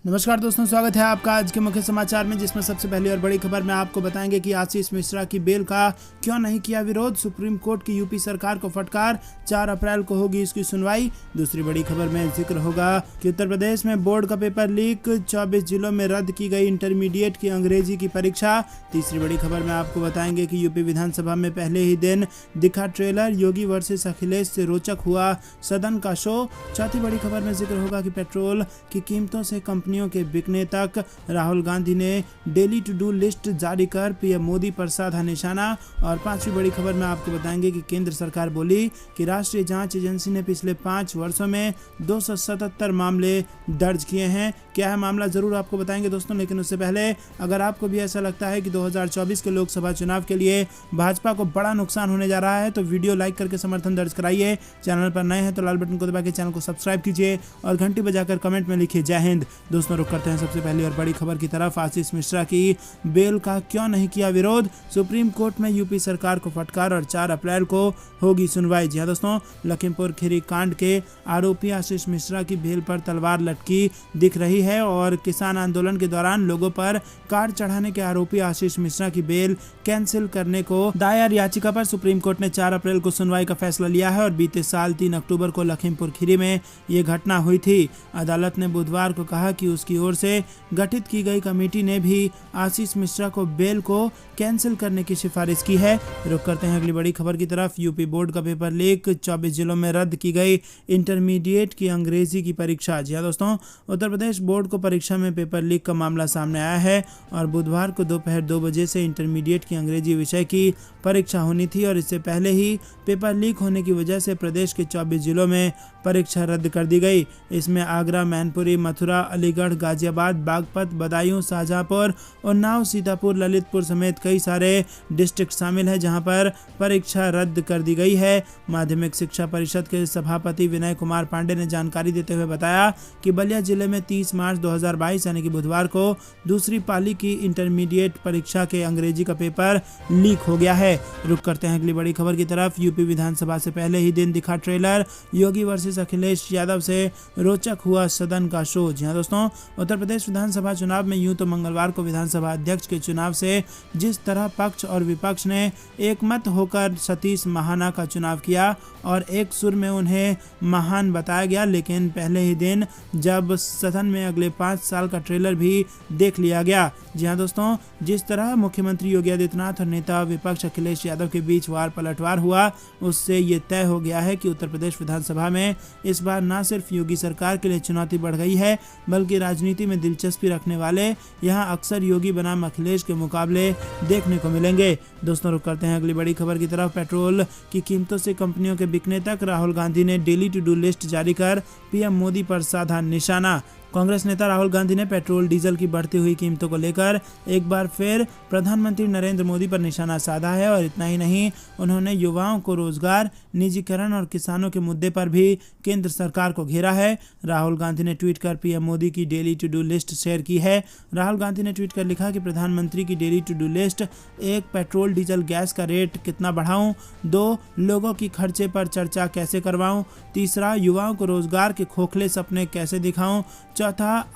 नमस्कार दोस्तों, स्वागत है आपका आज के मुख्य समाचार में, जिसमें सबसे पहली और बड़ी खबर में आपको बताएंगे कि आशीष मिश्रा की बेल का क्यों नहीं किया विरोध। सुप्रीम कोर्ट की यूपी सरकार को फटकार, 4 अप्रैल को होगी इसकी सुनवाई। दूसरी बड़ी खबर में जिक्र होगा कि उत्तर प्रदेश में बोर्ड का पेपर लीक, 24 जिलों में रद्द की गई इंटरमीडिएट की अंग्रेजी की परीक्षा। तीसरी बड़ी खबर में आपको बताएंगे कि यूपी विधानसभा में पहले ही दिन दिखा ट्रेलर, योगी वर्सेस अखिलेश से रोचक हुआ सदन का शो। चौथी बड़ी खबर में जिक्र होगा कि पेट्रोल की कीमतों से कंपनियों के बिकने तक राहुल गांधी ने डेली टू डू लिस्ट जारी कर पीएम मोदी पर साधा निशाना। और पांचवी बड़ी खबर में आपको बताएंगे कि केंद्र सरकार बोली कि राष्ट्रीय जांच एजेंसी ने पिछले 5 वर्षों में 277 मामले दर्ज किए हैं। क्या है मामला, जरूर आपको बताएंगे दोस्तों। लेकिन उससे पहले अगर आपको भी ऐसा लगता है कि 2024 के लोकसभा चुनाव के लिए भाजपा को बड़ा नुकसान होने जा रहा है तो वीडियो लाइक करके समर्थन दर्ज कराइए। चैनल पर नए हैं तो लाल बटन को दबा के चैनल को सब्सक्राइब कीजिए और घंटी बजाकर कमेंट में लिखिए जय हिंद। दोस्तों रुक करते हैं सबसे पहली और बड़ी खबर की तरफ। आशीष मिश्रा की बेल का क्यों नहीं किया विरोध। सुप्रीम कोर्ट में यूपी सरकार को फटकार और 4 अप्रैल को होगी सुनवाई। जी हां दोस्तों, लखीमपुर खीरी कांड के आरोपी आशीष मिश्रा की बेल पर तलवार लटकी दिख रही है और किसान आंदोलन के दौरान लोगों पर कार चढ़ाने के आरोपी आशीष मिश्रा की बेल कैंसिल करने को दायर याचिका पर सुप्रीम कोर्ट ने 4 अप्रैल को सुनवाई का फैसला लिया है। और बीते साल 3 अक्टूबर को लखीमपुर खीरी में ये घटना हुई थी। अदालत ने बुधवार को कहा कि उसकी ओर से गठित की गई कमेटी ने भी आशीष मिश्रा को बेल को कैंसिल करने की सिफारिश की है। रुक करते हैं अगली बड़ी खबर की तरफ। यूपी बोर्ड का पेपर लीक, 24 जिलों में रद्द की गई इंटरमीडिएट की अंग्रेजी की परीक्षा। जी हां दोस्तों, उत्तर प्रदेश बोर्ड को परीक्षा में पेपर लीक का मामला सामने आया है और बुधवार को दोपहर 2 बजे से इंटरमीडिएट की अंग्रेजी विषय की परीक्षा होनी थी। और इससे पहले ही पेपर लीक होने की वजह से प्रदेश के 24 जिलों में परीक्षा रद्द कर दी गई। इसमें आगरा, मैनपुरी, मथुरा, अलीगढ़, गाजियाबाद, बागपत, बदायूं, शाहजहांपुर, उन्नाव, सीतापुर, ललितपुर समेत कई सारे डिस्ट्रिक्ट शामिल हैं जहां पर परीक्षा रद्द कर दी गई है। माध्यमिक शिक्षा परिषद के सभापति विनय कुमार पांडे ने जानकारी देते हुए बताया कि बलिया जिले में 30 मार्च 2022 यानी कि बुधवार को दूसरी पाली की इंटरमीडिएट परीक्षा के अंग्रेजी का पेपर लीक हो गया है। रुक करते हैं अगली बड़ी खबर की तरफ। यूपी विधानसभा से पहले ही दिन दिखा ट्रेलर, योगी वर्सेस अखिलेश यादव से रोचक हुआ सदन का शो। जी हां दोस्तों, उत्तर प्रदेश विधानसभा चुनाव में यूं तो मंगलवार को विधानसभा अध्यक्ष के चुनाव से जिस तरह पक्ष और विपक्ष ने एकमत होकर सतीश महाना का चुनाव किया और एक सुर में उन्हें महान बताया गया, लेकिन पहले ही दिन जब सदन में अगले 5 साल का ट्रेलर भी देख लिया गया। जी हां दोस्तों, जिस तरह मुख्यमंत्री योगी आदित्यनाथ और नेता विपक्ष अखिलेश यादव के बीच वार पलटवार हुआ, उससे ये तय हो गया है कि उत्तर प्रदेश विधानसभा में इस बार न सिर्फ योगी सरकार के लिए चुनौती बढ़ गई है, बल्कि राजनीति में दिलचस्पी रखने वाले यहां अक्सर योगी बनाम अखिलेश के मुकाबले देखने को मिलेंगे। दोस्तों रुक करते हैं अगली बड़ी खबर की तरफ। पेट्रोल की कीमतों से कंपनियों के बिकने तक राहुल गांधी ने डेली टू डू लिस्ट जारी कर पीएम मोदी पर साधा निशाना। कांग्रेस नेता राहुल गांधी ने पेट्रोल डीजल की बढ़ती हुई कीमतों को लेकर एक बार फिर प्रधानमंत्री नरेंद्र मोदी पर निशाना साधा है। और इतना ही नहीं, उन्होंने युवाओं को रोजगार, निजीकरण और किसानों के मुद्दे पर भी केंद्र सरकार को घेरा है। राहुल गांधी ने ट्वीट कर पीएम मोदी की daily to do list share की है। राहुल गांधी ने ट्वीट कर लिखा कि प्रधानमंत्री की daily to do list: 1. Petrol diesel gas का रेट कितना बढ़ाऊं। 2. लोगों की खर्चे पर चर्चा कैसे करवाऊं। 3. युवाओं को रोजगार के खोखले सपने कैसे दिखाऊं। 4.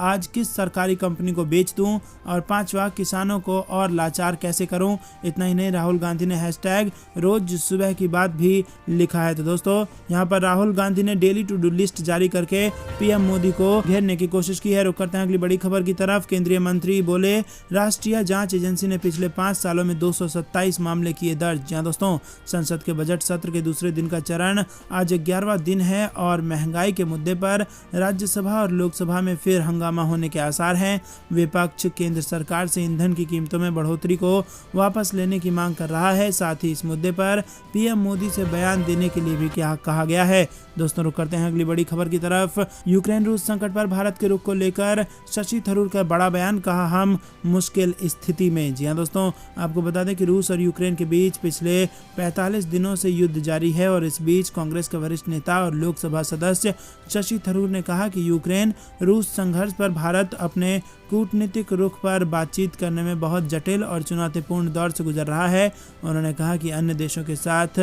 आज किस सरकारी कंपनी को बेच दूं। और 5वां, किसानों को और लाचार कैसे करूं। इतना ही नहीं, राहुल गांधी ने हैशटैग रोज सुबह की बात भी लिखा है। तो दोस्तों, यहां पर राहुल गांधी ने डेली टू डू लिस्ट जारी करके पीएम मोदी को घेरने की कोशिश की है। रुक करते हैं अगली बड़ी खबर की तरफ। केंद्रीय मंत्री बोले, राष्ट्रीय जांच एजेंसी ने पिछले 5 सालों में 227 मामले किए दर्ज। जहां दोस्तों, संसद के बजट सत्र के दूसरे दिन का चरण आज 11वां दिन है और महंगाई के मुद्दे पर राज्यसभा और लोकसभा में फिर हंगामा होने के आसार हैं। विपक्ष केंद्र सरकार से ईंधन की कीमतों में बढ़ोतरी को वापस लेने की मांग कर रहा है। साथ ही इस मुद्दे पर पीएम मोदी से बयान देने के लिए भी क्या कहा गया है। दोस्तों रुक करते हैं अगली बड़ी खबर की तरफ। यूक्रेन रूस संकट पर भारत के रुख को लेकर शशि थरूर का बड़ा बयान, कहा हम मुश्किल स्थिति में। जी हां दोस्तों, आपको बता दें कि रूस और यूक्रेन के बीच पिछले 45 दिनों से युद्ध जारी है और इस बीच कांग्रेस के वरिष्ठ नेता और लोकसभा सदस्य शशि थरूर ने कहा कि यूक्रेन रूस संघर्ष पर भारत अपने कूटनीतिक रुख पर बातचीत करने में बहुत जटिल और चुनौतीपूर्ण दौर से गुजर रहा है। उन्होंने कहा कि अन्य देशों के साथ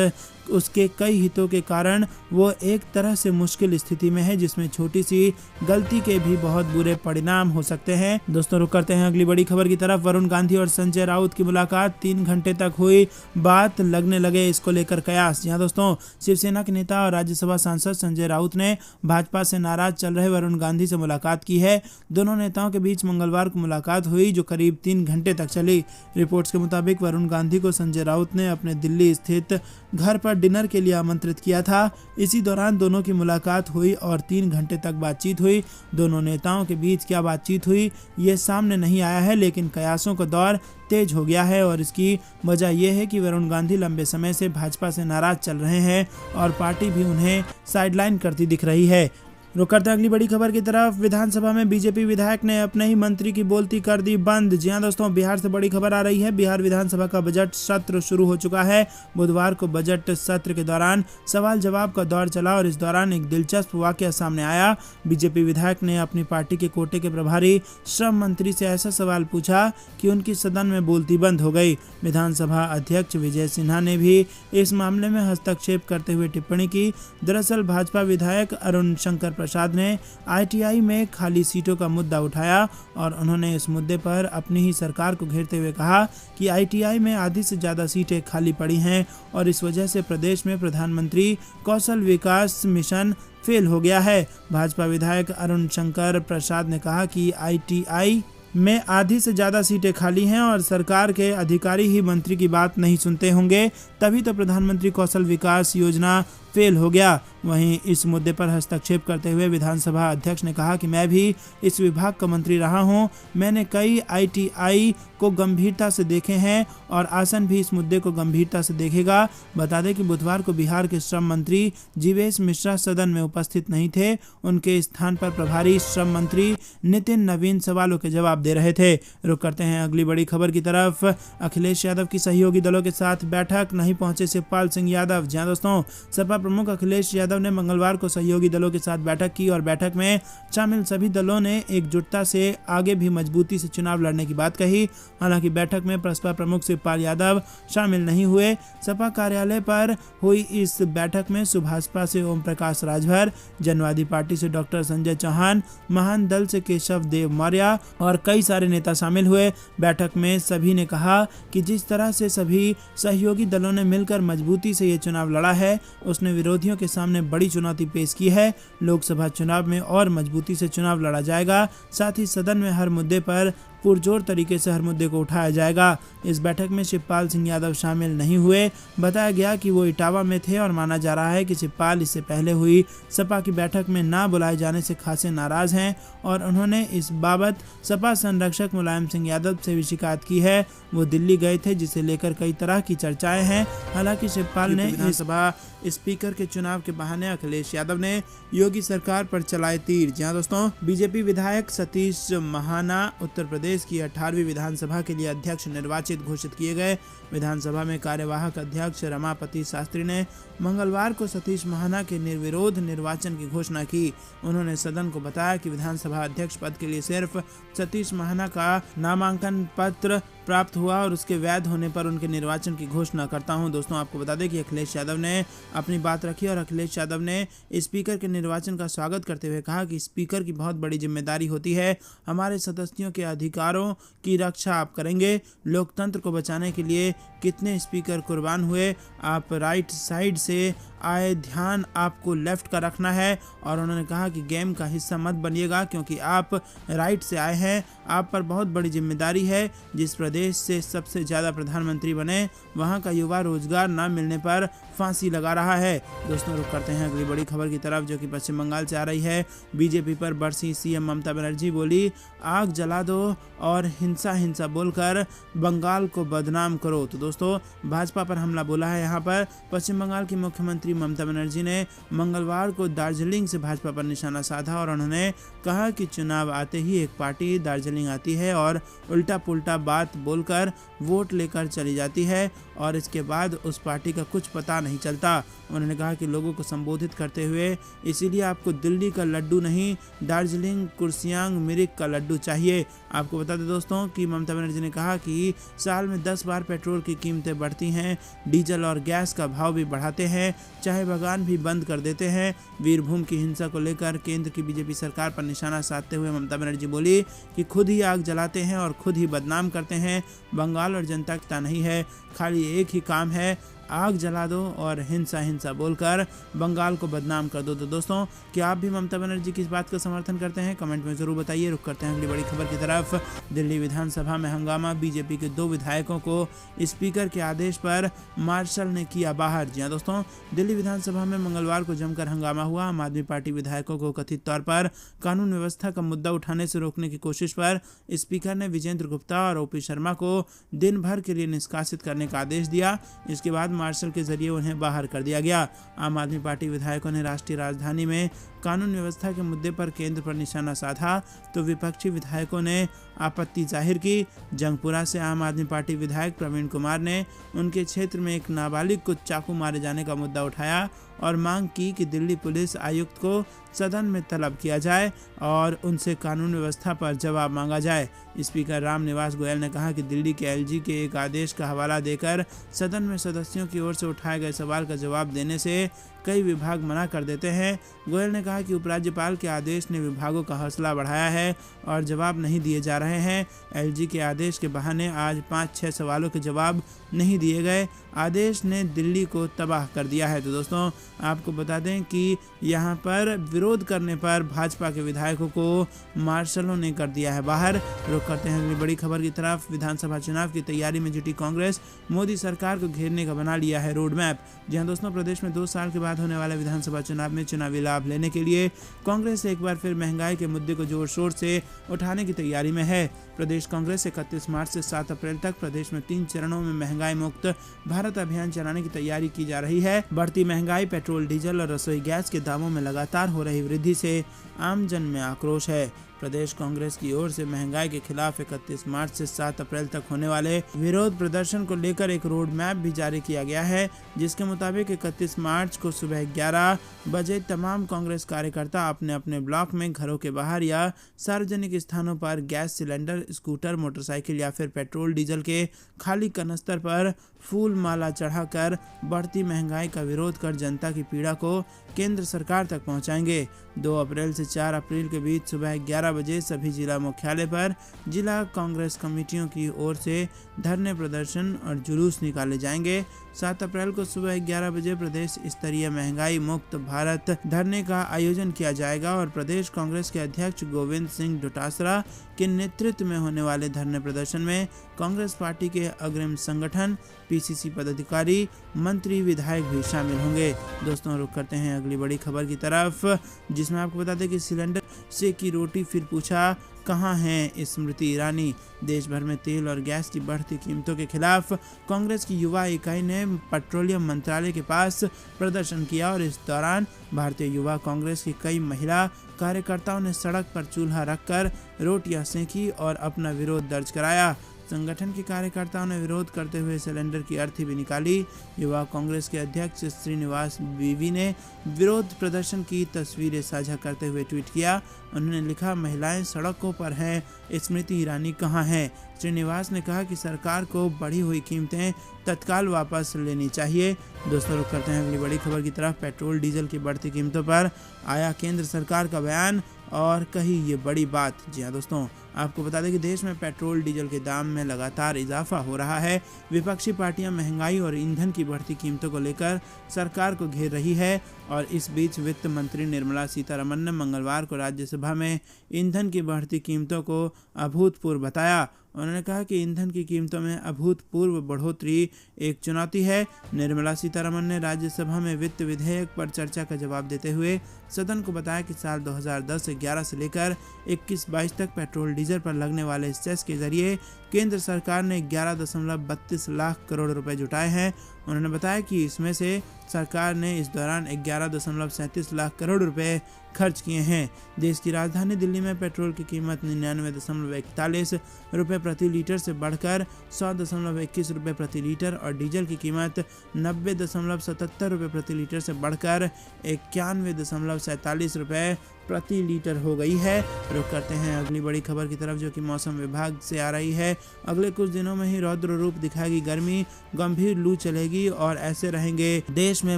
उसके कई हितों के कारण वो एक तरह से मुश्किल स्थिति में है, जिसमें छोटी सी गलती के भी बहुत बुरे परिणाम हो सकते हैं। दोस्तों रुक करते हैं अगली बड़ी खबर की तरफ। वरुण गांधी और संजय राउत की मुलाकात, 3 घंटे तक हुई बात, लगने लगे इसको लेकर कयास। जी हां दोस्तों, शिवसेना के नेता और राज्यसभा सांसद संजय राउत ने भाजपा से नाराज चल रहे वरुण गांधी से मुलाकात की है। दोनों नेताओं के बीच मंगलवार को मुलाकात हुई, जो करीब 3 घंटे तक चली। रिपोर्ट्स के मुताबिक वरुण गांधी को संजय राउत ने अपने दिल्ली स्थित घर पर डिनर के लिए आमंत्रित किया था। इसी दौरान दोनों की मुलाकात हुई और 3 घंटे तक बातचीत हुई। दोनों नेताओं के बीच क्या बातचीत हुई ये सामने नहीं आया है, लेकिन कयासों का दौर तेज हो गया है और इसकी वजह यह है कि वरुण गांधी लंबे समय से भाजपा से नाराज चल रहे हैं और पार्टी भी उन्हें साइडलाइन करती दिख रही है। रुक करते हैं अगली बड़ी खबर की तरफ। विधानसभा में बीजेपी विधायक ने अपने ही मंत्री की बोलती कर दी बंद। जी हां दोस्तों, बिहार से बड़ी खबर आ रही है। बिहार विधानसभा का बजट सत्र शुरू हो चुका है। बुधवार को बजट सत्र के दौरान सवाल जवाब का दौर चला और इस दौरान एक दिलचस्प वाकया सामने आया। बीजेपी विधायक ने अपनी पार्टी के कोटे के प्रभारी श्रम मंत्री से ऐसा सवाल पूछा कि उनकी सदन में बोलती बंद हो गई। विधानसभा अध्यक्ष विजय सिन्हा ने भी इस मामले में हस्तक्षेप करते हुए टिप्पणी की। दरअसल भाजपा विधायक अरुण शंकर प्रसाद ने आईटीआई में खाली सीटों का मुद्दा उठाया और उन्होंने इस मुद्दे पर अपनी ही सरकार को घेरते हुए कहा कि आईटीआई में आधी से ज़्यादा सीटें खाली पड़ी हैं और इस वजह से प्रदेश में प्रधानमंत्री कौशल विकास मिशन फेल हो गया है। भाजपा विधायक अरुण शंकर प्रसाद ने कहा कि आईटीआई में आधी से ज़्यादा सीटें खाली हैं और सरकार के अधिकारी ही मंत्री की बात नहीं सुनते होंगे, तभी तो प्रधानमंत्री कौशल विकास योजना फेल हो गया। वहीं इस मुद्दे पर हस्तक्षेप करते हुए विधानसभा अध्यक्ष ने कहा कि मैं भी इस विभाग का मंत्री रहा हूं, मैंने कई आईटीआई को गंभीरता से देखे हैं और आसन भी इस मुद्दे को गंभीरता से देखेगा। बता दें कि बुधवार को बिहार के श्रम मंत्री जीवेश मिश्रा सदन में उपस्थित नहीं थे। उनके स्थान पर प्रभारी श्रम मंत्री नितिन नवीन सवालों के जवाब दे रहे थे। रुक करते हैं अगली बड़ी खबर की तरफ। अखिलेश यादव की सहयोगी दलों के साथ बैठक, नहीं पहुंचे शिवपाल सिंह यादव। जी हां दोस्तों, सपा प्रमुख अखिलेश यादव ने मंगलवार को सहयोगी दलों के साथ बैठक की और बैठक में शामिल सभी दलों ने एकजुटता से आगे भी मजबूती से चुनाव लड़ने की बात कही। हालांकि बैठक में प्रसपा प्रमुख शिवपाल यादव शामिल नहीं हुए। सपा कार्यालय पर हुई इस बैठक में सुभाषपा से ओम प्रकाश राजभर, जनवादी पार्टी से डॉक्टर संजय चौहान, महान दल से केशव देव मौर्य और कई सारे नेता शामिल हुए। बैठक में सभी ने कहा कि जिस तरह से सभी सहयोगी दलों ने मिलकर मजबूती से ये चुनाव लड़ा है, उसने विरोधियों के सामने बड़ी चुनौती पेश की है। लोकसभा चुनाव में और मजबूती से चुनाव लड़ा जाएगा। साथ ही सदन में हर मुद्दे पर पुरजोर तरीके से हर मुद्दे को उठाया जाएगा। इस बैठक में शिवपाल सिंह यादव शामिल नहीं हुए। बताया गया कि वो इटावा में थे और माना जा रहा है कि शिवपाल इससे पहले हुई सपा की बैठक में ना बुलाए जाने से खासे नाराज हैं और उन्होंने इस बाबत सपा संरक्षक मुलायम सिंह यादव से भी शिकायत की है। वो दिल्ली गए थे, जिसे लेकर कई तरह की चर्चाएं हैं। हालांकि शिवपाल ने विधानसभा स्पीकर के चुनाव के बहाने अखिलेश यादव ने योगी सरकार पर चलाए तीर। जी हां दोस्तों, बीजेपी विधायक सतीश महाना उत्तर प्रदेश की 18वीं विधानसभा के लिए अध्यक्ष निर्वाचित घोषित किए गए। विधानसभा में कार्यवाहक अध्यक्ष रमापति शास्त्री ने मंगलवार को सतीश महाना के निर्विरोध निर्वाचन की घोषणा की। उन्होंने सदन को बताया कि विधानसभा अध्यक्ष पद के लिए सिर्फ सतीश महाना का नामांकन पत्र प्राप्त हुआ और उसके वैध होने पर उनके निर्वाचन की घोषणा करता हूं। दोस्तों, आपको बता दें कि अखिलेश यादव ने अपनी बात रखी और अखिलेश यादव ने स्पीकर के निर्वाचन का स्वागत करते हुए कहा कि स्पीकर की बहुत बड़ी जिम्मेदारी होती है। हमारे सदस्यों के अधिकारों की रक्षा आप करेंगे। लोकतंत्र को बचाने के लिए कितने स्पीकर कुर्बान हुए। आप राइट साइड से आए, ध्यान आपको लेफ्ट का रखना है। और उन्होंने कहा कि गेम का हिस्सा मत बनिएगा, क्योंकि आप राइट से आए हैं। आप पर बहुत बड़ी जिम्मेदारी है। जिस प्रदेश से सबसे ज़्यादा प्रधानमंत्री बने, वहां का युवा रोजगार न मिलने पर फांसी लगा रहा है। दोस्तों, रुक करते हैं अगली बड़ी खबर की तरफ, जो कि पश्चिम बंगाल से आ रही है। बीजेपी पर बरसी सीएम ममता बनर्जी, बोली आग जला दो और हिंसा हिंसा बोलकर बंगाल को बदनाम करो। तो दोस्तों, भाजपा पर हमला बोला है। यहाँ पर पश्चिम बंगाल की मुख्यमंत्री ममता बनर्जी ने मंगलवार को दार्जिलिंग से भाजपा पर निशाना साधा और उन्होंने कहा कि चुनाव आते ही एक पार्टी दार्जिलिंग आती है और उल्टा पुल्टा बात बोलकर वोट लेकर चली जाती है और इसके बाद उस पार्टी का कुछ पता नहीं चलता। उन्होंने कहा कि लोगों को संबोधित करते हुए इसीलिए आपको दिल्ली का लड्डू नहीं, दार्जिलिंग, कुर्सियांग, मिरिक का लड्डू चाहिए। आपको बता दें दोस्तों कि ममता बनर्जी ने कहा कि साल में 10 बार पेट्रोल की कीमतें बढ़ती हैं, डीजल और गैस का भाव भी बढ़ाते हैं, चाहे बागान भी बंद कर देते हैं। वीरभूम की हिंसा को लेकर केंद्र की बीजेपी सरकार पर निशाना साधते हुए ममता बनर्जी बोली कि खुद ही आग जलाते हैं और खुद ही बदनाम करते हैं। बंगाल और जनता की नहीं है, खाली एक ही काम है, आग जला दो और हिंसा हिंसा बोलकर बंगाल को बदनाम कर दो। तो दोस्तों, क्या आप भी ममता बनर्जी की इस बात का समर्थन करते हैं? कमेंट में जरूर बताइए। रुक करते हैं अगली बड़ी खबर की तरफ। दिल्ली विधानसभा में हंगामा, बीजेपी के 2 विधायकों को स्पीकर के आदेश पर मार्शल ने किया बाहर। जी हां दोस्तों, दिल्ली विधानसभा में मंगलवार को जमकर हंगामा हुआ। आम आदमी पार्टी विधायकों को कथित तौर पर कानून व्यवस्था का मुद्दा उठाने से रोकने की कोशिश पर स्पीकर ने विजेंद्र गुप्ता और ओपी शर्मा को दिन भर के लिए निष्कासित करने का आदेश दिया। इसके बाद मार्शल के जरिए उन्हें बाहर कर दिया गया। आम आदमी पार्टी विधायकों ने राष्ट्रीय राजधानी में कानून व्यवस्था के मुद्दे पर केंद्र पर निशाना साधा तो विपक्षी विधायकों ने आपत्ति जाहिर की। जंगपुरा से आम आदमी पार्टी विधायक प्रवीण कुमार ने उनके क्षेत्र में एक नाबालिग को चाकू मारे जाने का मुद्दा उठाया और मांग की कि दिल्ली पुलिस आयुक्त को सदन में तलब किया जाए और उनसे कानून व्यवस्था पर जवाब मांगा जाए। स्पीकर राम निवास गोयल ने कहा कि दिल्ली के एलजी के एक आदेश का हवाला देकर सदन में सदस्यों की ओर से उठाए गए सवाल का जवाब देने से कई विभाग मना कर देते हैं। गोयल ने कहा कि उपराज्यपाल के आदेश ने विभागों का हौसला बढ़ाया है और जवाब नहीं दिए जा रहे हैं। एलजी के आदेश के बहाने आज 5-6 सवालों के जवाब नहीं दिए गए। आदेश ने दिल्ली को तबाह कर दिया है। तो दोस्तों, आपको बता दें कि यहाँ पर विरोध करने पर भाजपा के विधायकों को मार्शलों ने कर दिया है बाहर। रुक करते हैं अगली बड़ी खबर की तरफ। विधानसभा चुनाव की तैयारी में जुटी कांग्रेस मोदी सरकार को घेरने का बना लिया है रोड मैप। जी हां दोस्तों, प्रदेश में 2 साल के बाद होने वाले विधानसभा चुनाव में चुनावी लाभ लेने के लिए कांग्रेस एक बार फिर महंगाई के मुद्दे को जोर शोर से उठाने की तैयारी में है। प्रदेश कांग्रेस 31 मार्च से 7 अप्रैल तक प्रदेश में 3 चरणों में महंगाई मुक्त भारत अभियान चलाने की तैयारी की जा रही है। बढ़ती महंगाई, पेट्रोल, डीजल और रसोई गैस के दामों में लगातार हो रही वृद्धि से आम जन में आक्रोश है। प्रदेश कांग्रेस की ओर से महंगाई के खिलाफ 31 मार्च से 7 अप्रैल तक होने वाले विरोध प्रदर्शन को लेकर एक रोड मैप भी जारी किया गया है, जिसके मुताबिक 31 मार्च को सुबह 11 बजे तमाम कांग्रेस कार्यकर्ता अपने अपने ब्लॉक में घरों के बाहर या सार्वजनिक स्थानों पर गैस सिलेंडर, स्कूटर, मोटरसाइकिल या फिर पेट्रोल डीजल के खाली कनस्तर पर फूल माला चढ़ाकर बढ़ती महंगाई का विरोध कर जनता की पीड़ा को केंद्र सरकार तक पहुंचाएंगे। 2 अप्रैल से 4 अप्रैल के बीच सुबह 11 बजे सभी जिला मुख्यालय पर जिला कांग्रेस कमेटियों की ओर से धरने, प्रदर्शन और जुलूस निकाले जाएंगे। 7 अप्रैल को सुबह 11 बजे प्रदेश स्तरीय महंगाई मुक्त भारत धरने का आयोजन किया जाएगा और प्रदेश कांग्रेस के अध्यक्ष गोविंद सिंह डोटासरा के नेतृत्व में होने वाले धरने प्रदर्शन में कांग्रेस पार्टी के अग्रिम संगठन, पीसीसी पदाधिकारी, मंत्री, विधायक भी शामिल होंगे। दोस्तों, रुक करते हैं अगली बड़ी खबर की तरफ, जिसमें आपको बता दें कि सिलेंडर से की रोटी फिर पूछा कहां है स्मृति ईरानी। देश भर में तेल और गैस की बढ़ती कीमतों के खिलाफ कांग्रेस की युवा इकाई ने पेट्रोलियम मंत्रालय के पास प्रदर्शन किया और इस दौरान भारतीय युवा कांग्रेस की कई महिला कार्यकर्ताओं ने सड़क पर चूल्हा रखकर रोटियां सेंकी और अपना विरोध दर्ज कराया। संगठन के कार्यकर्ताओं ने विरोध करते हुए सिलेंडर की अर्थी भी निकाली। युवा कांग्रेस के अध्यक्ष श्रीनिवास बीवी ने विरोध प्रदर्शन की तस्वीरें साझा करते हुए ट्वीट किया। उन्होंने लिखा, महिलाएं सड़कों पर हैं, स्मृति ईरानी कहां है। श्रीनिवास ने कहा कि सरकार को बढ़ी हुई कीमतें तत्काल वापस लेनी चाहिए। दोस्तों, रुक करते हैं अगली बड़ी खबर की तरफ। पेट्रोल डीजल की बढ़ती कीमतों पर आया केंद्र सरकार का बयान और कही ये बड़ी बात। जी हाँ दोस्तों, आपको बता दें कि देश में पेट्रोल डीजल के दाम में लगातार इजाफा हो रहा है। विपक्षी पार्टियां महंगाई और ईंधन की बढ़ती कीमतों को लेकर सरकार को घेर रही है और इस बीच वित्त मंत्री निर्मला सीतारमण ने मंगलवार को राज्यसभा में ईंधन की बढ़ती कीमतों को अभूतपूर्व बताया। उन्होंने कहा कि ईंधन की कीमतों में अभूतपूर्व बढ़ोतरी एक चुनौती है। निर्मला सीतारमण ने राज्यसभा में वित्त विधेयक पर चर्चा का जवाब देते हुए सदन को बताया कि साल 2010-11 से लेकर 21-22 तक पेट्रोल डीजल पर लगने वाले सेस के जरिए केंद्र सरकार ने 11.32 लाख करोड़ रुपए जुटाए हैं। उन्होंने बताया कि इसमें से सरकार ने इस दौरान 11.37 लाख करोड़ रुपए खर्च किए हैं। देश की राजधानी दिल्ली में पेट्रोल की कीमत 99.41 रुपये प्रति लीटर से बढ़कर 100.21 रुपये प्रति लीटर और डीजल की कीमत 90.77 रुपये प्रति लीटर से बढ़कर 91.47 रुपये प्रति लीटर हो गई है। रुक करते हैं अगली बड़ी खबर की तरफ, जो कि मौसम विभाग से आ रही है। अगले कुछ दिनों में ही रौद्र रूप दिखाएगी गर्मी, गंभीर लू चलेगी और ऐसे रहेंगे देश में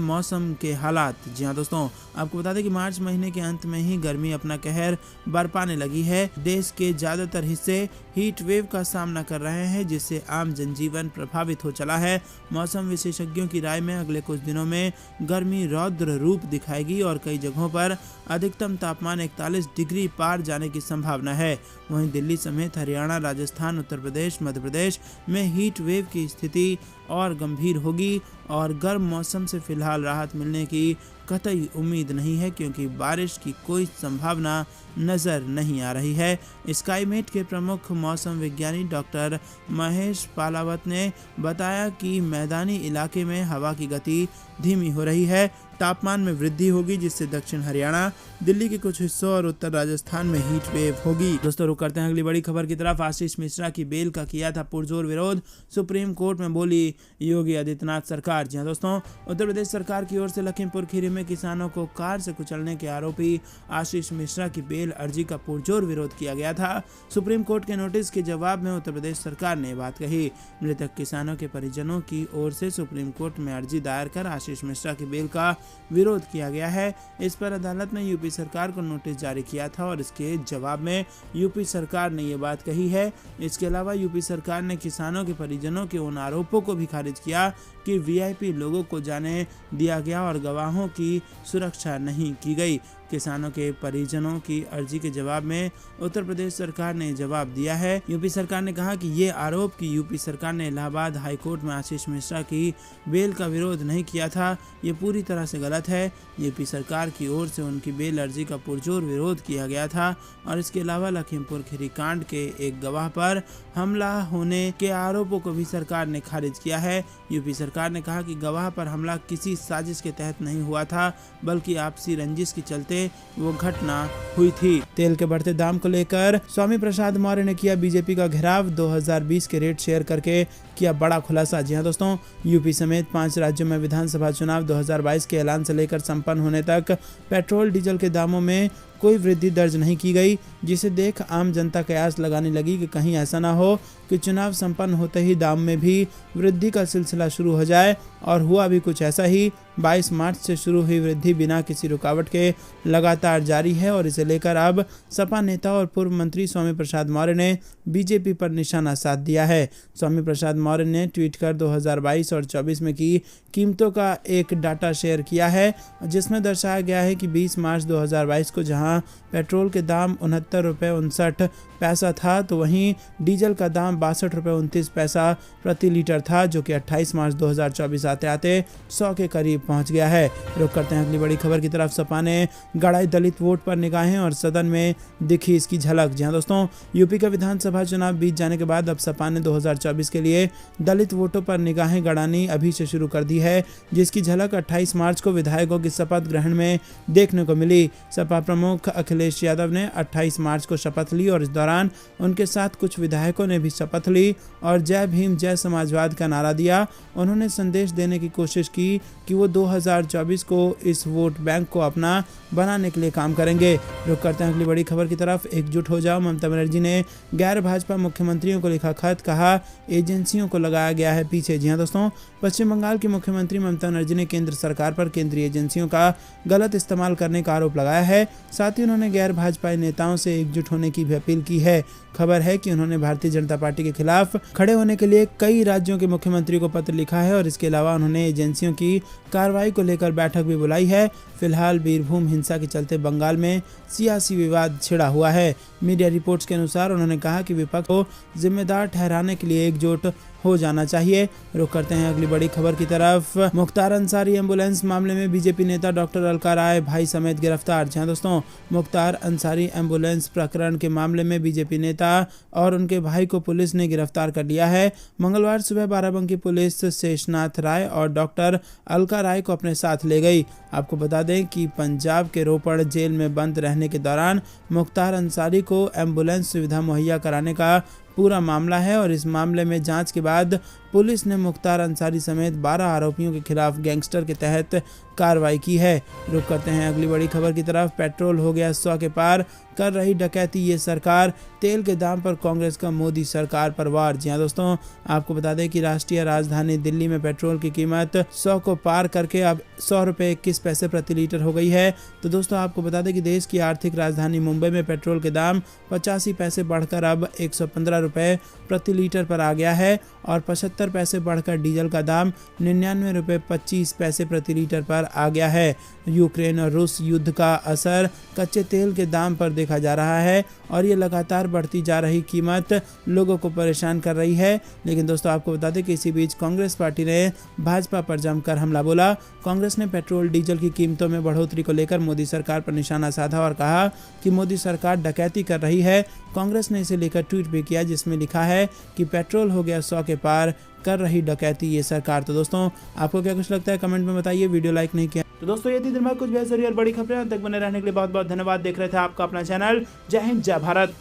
मौसम के हालात। जी हाँ दोस्तों, आपको बता दें कि मार्च महीने के अंत में ही गर्मी अपना कहर बरपाने लगी है। देश के ज्यादातर हिस्से हीट वेव का सामना कर रहे हैं, जिससे आम जनजीवन प्रभावित हो चला है। मौसम विशेषज्ञों की राय में अगले कुछ दिनों में गर्मी रौद्र रूप दिखाएगी और कई जगहों पर अधिकतम तापमान 41 डिग्री पार जाने की संभावना है। वहीं दिल्ली समेत हरियाणा, राजस्थान, उत्तर प्रदेश, मध्य प्रदेश में हीट वेव की स्थिति और गंभीर होगी और गर्म मौसम से फिलहाल राहत मिलने की कतई उम्मीद नहीं है, क्योंकि बारिश की कोई संभावना नजर नहीं आ रही है। स्काईमेट के प्रमुख मौसम विज्ञानी डॉक्टर महेश पालावत ने बताया कि मैदानी इलाके में हवा की गति धीमी हो रही है। तापमान में वृद्धि होगी, जिससे दक्षिण हरियाणा, दिल्ली के कुछ हिस्सों और उत्तर राजस्थान में हीट वेव होगी। दोस्तों रुक करते हैं अगली बड़ी खबर की तरफ। आशीष मिश्रा की बेल का किया था पुरजोर विरोध, सुप्रीम कोर्ट में बोली योगी आदित्यनाथ सरकार। जी हाँ दोस्तों, उत्तर प्रदेश सरकार की ओर से लखीमपुर खीरी में किसानों को कार से कुचलने के आरोपी आशीष मिश्रा की बेल अर्जी का पुरजोर विरोध किया गया था। सुप्रीम कोर्ट के नोटिस के जवाब में उत्तर प्रदेश सरकार ने बात कही। मृतक किसानों के परिजनों की ओर से सुप्रीम कोर्ट में अर्जी दायर कर आशीष मिश्रा की बेल का विरोध किया गया है। इस पर अदालत ने यूपी सरकार को नोटिस जारी किया था और इसके जवाब में यूपी सरकार ने ये बात कही है। इसके अलावा यूपी सरकार ने किसानों के परिजनों के उन आरोपों को भी खारिज किया कि वीआईपी लोगों को जाने दिया गया और गवाहों की सुरक्षा नहीं की गई। किसानों के परिजनों की अर्जी के जवाब में उत्तर प्रदेश सरकार ने जवाब दिया है। यूपी सरकार ने कहा कि ये आरोप कि यूपी सरकार ने इलाहाबाद हाई कोर्ट में आशीष मिश्रा की बेल का विरोध नहीं किया था, ये पूरी तरह से गलत है। यूपी सरकार की ओर से उनकी बेल अर्जी का पुरजोर विरोध किया गया था और इसके अलावा लखीमपुर खीरी कांड के एक गवाह पर हमला होने के आरोपों को भी सरकार ने खारिज किया है। यूपी सरकार ने कहा कि गवाह पर हमला किसी साजिश के तहत नहीं हुआ था, बल्कि आपसी रंजिश के चलते वो घटना हुई थी। तेल के बढ़ते दाम को लेकर स्वामी प्रसाद मौर्य ने किया बीजेपी का घेराव, 2020 के रेट शेयर करके किया बड़ा खुलासा। जी हां दोस्तों, यूपी समेत 5 राज्यों में विधानसभा चुनाव 2022 के ऐलान से लेकर संपन्न होने तक पेट्रोल डीजल के दामों में कोई वृद्धि दर्ज नहीं की गई, जिसे देख आम जनता कयास लगाने लगी कि कहीं ऐसा ना हो कि चुनाव संपन्न होते ही दाम में भी वृद्धि का सिलसिला शुरू हो जाए। और हुआ भी कुछ ऐसा ही। 22 मार्च से शुरू हुई वृद्धि बिना किसी रुकावट के लगातार जारी है और इसे लेकर अब सपा नेता और पूर्व मंत्री स्वामी प्रसाद मौर्य ने बीजेपी पर निशाना साध दिया है। स्वामी प्रसाद मौर्य ने ट्वीट कर 2022 और 24 में की कीमतों का एक डाटा शेयर किया है, जिसमें दर्शाया गया है कि 20 मार्च 2022 को जहां पेट्रोल के दाम 69 रुपये 59 पैसा था, तो वहीं डीजल का दाम 62 रुपये 29 पैसा प्रति लीटर था, जो कि 28 मार्च 2024 आते आते 100 के करीब पहुंच गया है। रुक करते हैं अगली बड़ी खबर की तरफ। सपा ने गड़ाई दलित वोट पर निगाहें और सदन में दिखी इसकी झलक। जी हां दोस्तों, यूपी का विधानसभा चुनाव बीत जाने के बाद अब सपा ने 2024 के लिए दलित वोटों पर निगाहें गड़ानी अभी से शुरू कर दी है, जिसकी झलक 28 मार्च को विधायकों की शपथ ग्रहण में देखने को मिली। सपा प्रमुख अखिलेश यादव ने 28 मार्च को शपथ ली और इस दौरान उनके साथ कुछ विधायकों ने भी शपथ ली और जय भीम जय समाजवाद का नारा दिया। उन्होंने संदेश देने की कोशिश की कि वो 2024 को इस वोट बैंक को अपना बनाने के लिए काम करेंगे। रुक करते हैं अगली बड़ी खबर की तरफ। एकजुट हो जाओ, ममता बनर्जी ने गैर भाजपा मुख्यमंत्रियों को लिखा खत, कहा एजेंसियों को लगाया गया है पीछे। जी हां दोस्तों, पश्चिम बंगाल की मुख्यमंत्री ममता बनर्जी ने केंद्र सरकार पर केंद्रीय एजेंसियों का गलत इस्तेमाल करने का आरोप लगाया है। साथ ही उन्होंने गैर भाजपाई नेताओं से एकजुट होने की भी अपील की है। खबर है कि उन्होंने भारतीय जनता पार्टी के खिलाफ खड़े होने के लिए कई राज्यों के मुख्यमंत्रियों को पत्र लिखा है और इसके अलावा उन्होंने एजेंसियों की कार्रवाई को लेकर बैठक भी बुलाई है। फिलहाल बीरभूम हिंसा के चलते बंगाल में सियासी विवाद छिड़ा हुआ है। मीडिया रिपोर्ट्स के अनुसार उन्होंने कहा कि विपक्ष को जिम्मेदार ठहराने के लिए एकजुट हो जाना चाहिए। रुक करते हैं अगली बड़ी खबर की तरफ। मुख्तार अंसारी एम्बुलेंस मामले में बीजेपी नेता डॉक्टर अलका राय भाई समेत गिरफ्तार। जी दोस्तों, मुख्तार अंसारी एम्बुलेंस प्रकरण के मामले में बीजेपी नेता और उनके भाई को पुलिस ने गिरफ्तार कर लिया है। मंगलवार सुबह बाराबंकी पुलिस शेषनाथ राय और डॉक्टर अलका राय को अपने साथ ले गई। आपको बता दें कि पंजाब के रोपड़ जेल में बंद रहने के दौरान मुख्तार अंसारी को एम्बुलेंस सुविधा मुहैया कराने का पूरा मामला है और इस मामले में जांच के बाद पुलिस ने मुख्तार अंसारी समेत 12 आरोपियों के खिलाफ गैंगस्टर के तहत कार्रवाई की है। रुक करते हैं अगली बड़ी खबर की तरफ। पेट्रोल हो गया 100 के पार, कर रही डकैती ये सरकार, तेल के दाम पर कांग्रेस का मोदी सरकार पर वार। जी हाँ दोस्तों, आपको बता दें कि राष्ट्रीय राजधानी दिल्ली में पेट्रोल की कीमत 100 को पार करके अब 100 रुपये 21 पैसे प्रति लीटर हो गई है। तो दोस्तों, आपको बता दें कि देश की आर्थिक राजधानी मुंबई में पेट्रोल के दाम 85 पैसे बढ़कर अब 115 रुपये प्रति लीटर पर आ गया है और 75 पैसे बढ़कर डीजल का दाम 99 रुपये 25 पैसे प्रति लीटर पर आ गया है। यूक्रेन और रूस युद्ध का असर कच्चे तेल के दाम पर देखा जा रहा है और ये लगातार बढ़ती जा रही कीमत लोगों को परेशान कर रही है। लेकिन दोस्तों, आपको बता दें कि इसी बीच कांग्रेस पार्टी ने भाजपा पर जमकर हमला बोला। कांग्रेस ने पेट्रोल डीजल की कीमतों में बढ़ोतरी को लेकर मोदी सरकार पर निशाना साधा और कहा कि मोदी सरकार डकैती कर रही है। कांग्रेस ने इसे लेकर ट्वीट भी किया जिसमें लिखा है कि पेट्रोल हो गया 100 के पार, कर रही डकैती ये सरकार। तो दोस्तों, आपको क्या कुछ लगता है कमेंट में बताइए। वीडियो लाइक नहीं किया तो दोस्तों, ये थी दिन में कुछ बेहतरीन और बड़ी खबरें। तक बने रहने के लिए बहुत बहुत धन्यवाद। देख रहे थे आपका अपना चैनल जय हिंद जय भारत।